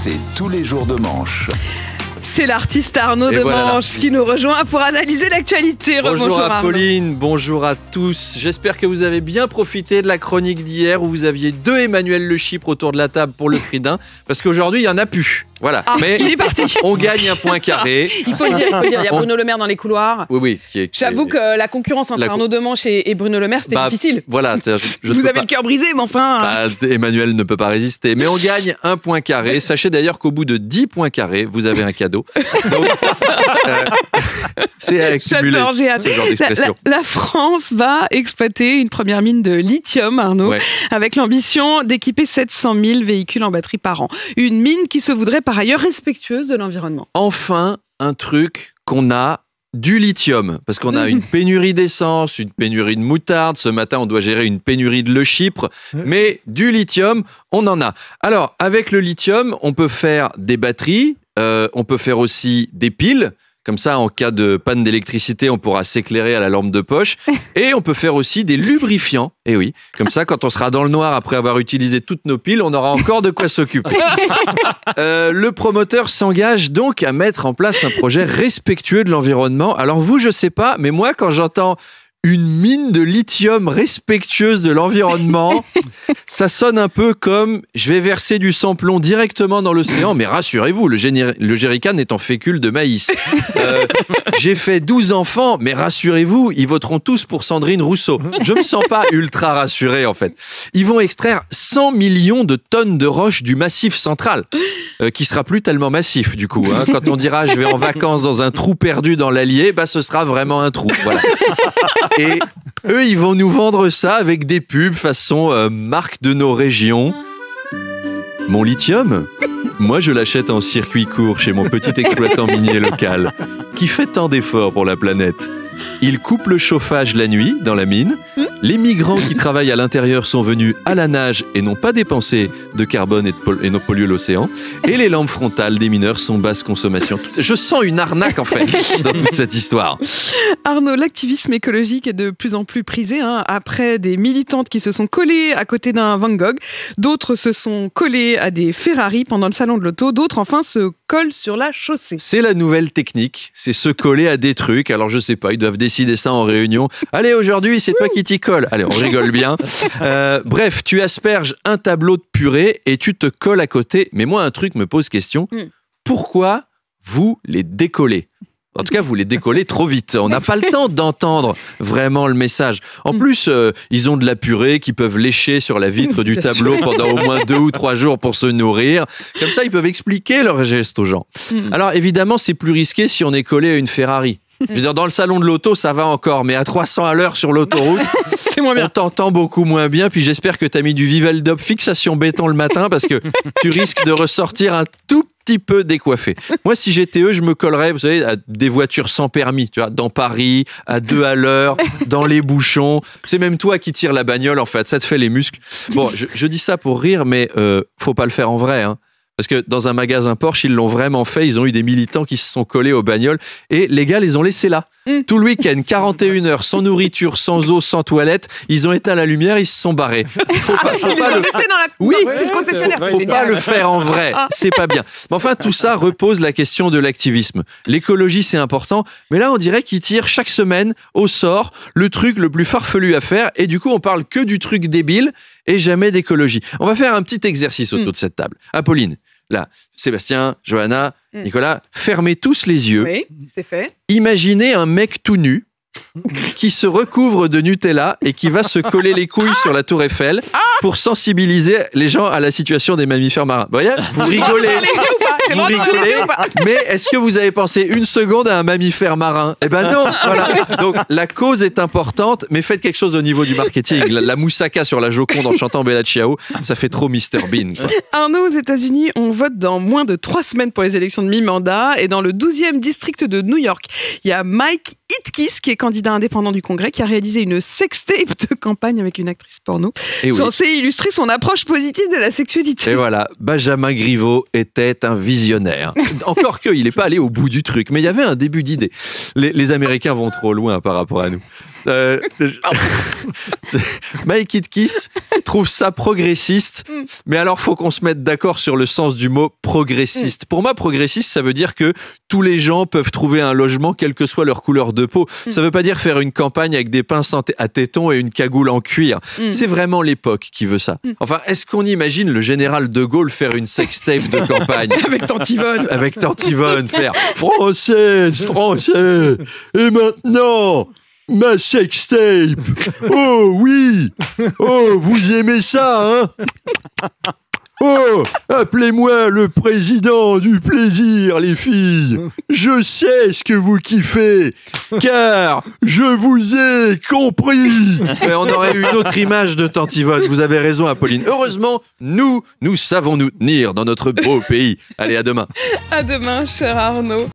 C'est tous les jours de manche. C'est l'artiste Arnaud de Manche qui nous rejoint pour analyser l'actualité. Bonjour à Pauline, bonjour à tous. J'espère que vous avez bien profité de la chronique d'hier où vous aviez 2 Emmanuel Le Chypre autour de la table pour le prix d'un, parce qu'aujourd'hui il n'y en a plus. Voilà. Mais il est parti. On gagne un point carré. Il faut le dire, il y a Bruno Le Maire dans les couloirs. Oui. J'avoue que la concurrence entre Arnaud de Manche et Bruno Le Maire, c'était difficile. Voilà. Vous avez le cœur brisé, mais enfin... Emmanuel ne peut pas résister. Mais on gagne un point carré. Sachez d'ailleurs qu'au bout de 10 points carrés, vous avez un cadeau. Donc, c'est à accumuler. Ce genre d'expression. La France va exploiter une première mine de lithium, Arnaud, avec l'ambition d'équiper 700 000 véhicules en batterie par an. Une mine qui se voudrait par ailleurs respectueuse de l'environnement. Enfin, un truc qu'on a, du lithium, parce qu'on a une pénurie d'essence, une pénurie de moutarde. Ce matin, on doit gérer une pénurie de Le Chypre, mais du lithium, on en a. Alors, avec le lithium, on peut faire des batteries, on peut faire aussi des piles. Comme ça, en cas de panne d'électricité, on pourra s'éclairer à la lampe de poche. Et on peut faire aussi des lubrifiants. Et oui, comme ça, quand on sera dans le noir après avoir utilisé toutes nos piles, on aura encore de quoi s'occuper. Le promoteur s'engage donc à mettre en place un projet respectueux de l'environnement. Alors vous, je sais pas, mais moi, quand j'entends une mine de lithium respectueuse de l'environnement, ça sonne un peu comme « je vais verser du sans-plomb directement dans l'océan », mais rassurez-vous, le jerrycan est en fécule de maïs. J'ai fait 12 enfants, mais rassurez-vous, ils voteront tous pour Sandrine Rousseau. Je me sens pas ultra rassuré, en fait. Ils vont extraire 100 millions de tonnes de roches du Massif central, qui sera plus tellement massif, du coup. Hein. Quand on dira « je vais en vacances dans un trou perdu dans l'Allier », bah, ce sera vraiment un trou. Voilà. Et eux, ils vont nous vendre ça avec des pubs façon marque de nos régions. Mon lithium, moi je l'achète en circuit court chez mon petit exploitant minier local, qui fait tant d'efforts pour la planète. Il coupe le chauffage la nuit dans la mine. Les migrants qui travaillent à l'intérieur sont venus à la nage et n'ont pas dépensé de carbone et n'ont pollué l'océan. Et les lampes frontales des mineurs sont basse consommation. Je sens une arnaque en fait dans toute cette histoire. Arnaud, l'activisme écologique est de plus en plus prisé. Après des militantes qui se sont collées à côté d'un Van Gogh, d'autres se sont collées à des Ferrari pendant le salon de l'auto, d'autres enfin se collent sur la chaussée. C'est la nouvelle technique, c'est se coller à des trucs. Alors je sais pas, ils doivent décider ça en réunion. Allez, aujourd'hui, c'est toi qui t'y colle. Allez, on rigole bien. Bref, tu asperges un tableau de purée et tu te colles à côté. Mais moi, un truc me pose question. Pourquoi vous les décollez ? En tout cas, vous les décollez trop vite. On n'a pas le temps d'entendre vraiment le message. En plus, ils ont de la purée qu'ils peuvent lécher sur la vitre du tableau pendant au moins 2 ou 3 jours pour se nourrir. Comme ça, ils peuvent expliquer leurs gestes aux gens. Alors, évidemment, c'est plus risqué si on est collé à une Ferrari. Je veux dire, dans le salon de l'auto, ça va encore, mais à 300 à l'heure sur l'autoroute, c'est moins bien. On t'entend beaucoup moins bien. Puis j'espère que tu as mis du Viveldop fixation béton le matin parce que tu risques de ressortir un tout petit peu décoiffé. Moi, si j'étais eux, je me collerais, vous savez, à des voitures sans permis, tu vois, dans Paris, à 2 à l'heure, dans les bouchons. C'est même toi qui tires la bagnole, en fait. Ça te fait les muscles. Bon, je dis ça pour rire, mais faut pas le faire en vrai, hein. Parce que dans un magasin Porsche, ils l'ont vraiment fait. Ils ont eu des militants qui se sont collés aux bagnoles. Et les gars, les ont laissés là. Tout le week-end, 41 heures, sans nourriture, sans eau, sans toilette. Ils ont éteint la lumière, ils se sont barrés. Faut pas le faire en vrai. C'est pas bien. Mais enfin, tout ça repose la question de l'activisme. L'écologie, c'est important. Mais là, on dirait qu'ils tirent chaque semaine au sort le truc le plus farfelu à faire. Et du coup, on parle que du truc débile et jamais d'écologie. On va faire un petit exercice autour de cette table. Apolline, là, Sébastien, Johanna, Nicolas, fermez tous les yeux. Oui, c'est fait. Imaginez un mec tout nu qui se recouvre de Nutella et qui va se coller les couilles sur la Tour Eiffel pour sensibiliser les gens à la situation des mammifères marins. Vous voyez, vous rigolez. Vous rigolez, mais est-ce que vous avez pensé une seconde à un mammifère marin ? Eh ben non, voilà. Donc la cause est importante, mais faites quelque chose au niveau du marketing. La moussaka sur la Joconde en chantant Bella Ciao, ça fait trop Mr Bean, quoi. Arnaud, aux États-Unis, on vote dans moins de 3 semaines pour les élections de mi-mandat, et dans le 12e district de New York, il y a Mike Itkis, qui est candidat indépendant du Congrès, qui a réalisé une sextape de campagne avec une actrice porno, censée illustrer son approche positive de la sexualité. Et voilà, Benjamin Griveaux était un visionnaire. Encore qu'il n'est pas allé au bout du truc, mais il y avait un début d'idée. Les Américains vont trop loin par rapport à nous. Mike Itkis trouve ça progressiste, mais alors faut qu'on se mette d'accord sur le sens du mot progressiste. Pour moi, progressiste, ça veut dire que tous les gens peuvent trouver un logement, quelle que soit leur couleur de peau. Ça veut pas dire faire une campagne avec des pinces à tétons et une cagoule en cuir. C'est vraiment l'époque qui veut ça. Enfin, est-ce qu'on imagine le général de Gaulle faire une sextape de campagne Avec Tante Yvonne. Avec Tante Yvonne, faire Française, Français, et maintenant ma sextape. Oh oui. Oh, vous aimez ça, hein? Oh, appelez-moi le président du plaisir, les filles. Je sais ce que vous kiffez, car je vous ai compris. Mais on aurait eu une autre image de Tante Yvonne. Vous avez raison, Apolline. Heureusement, nous savons nous tenir dans notre beau pays. Allez, à demain. À demain, cher Arnaud.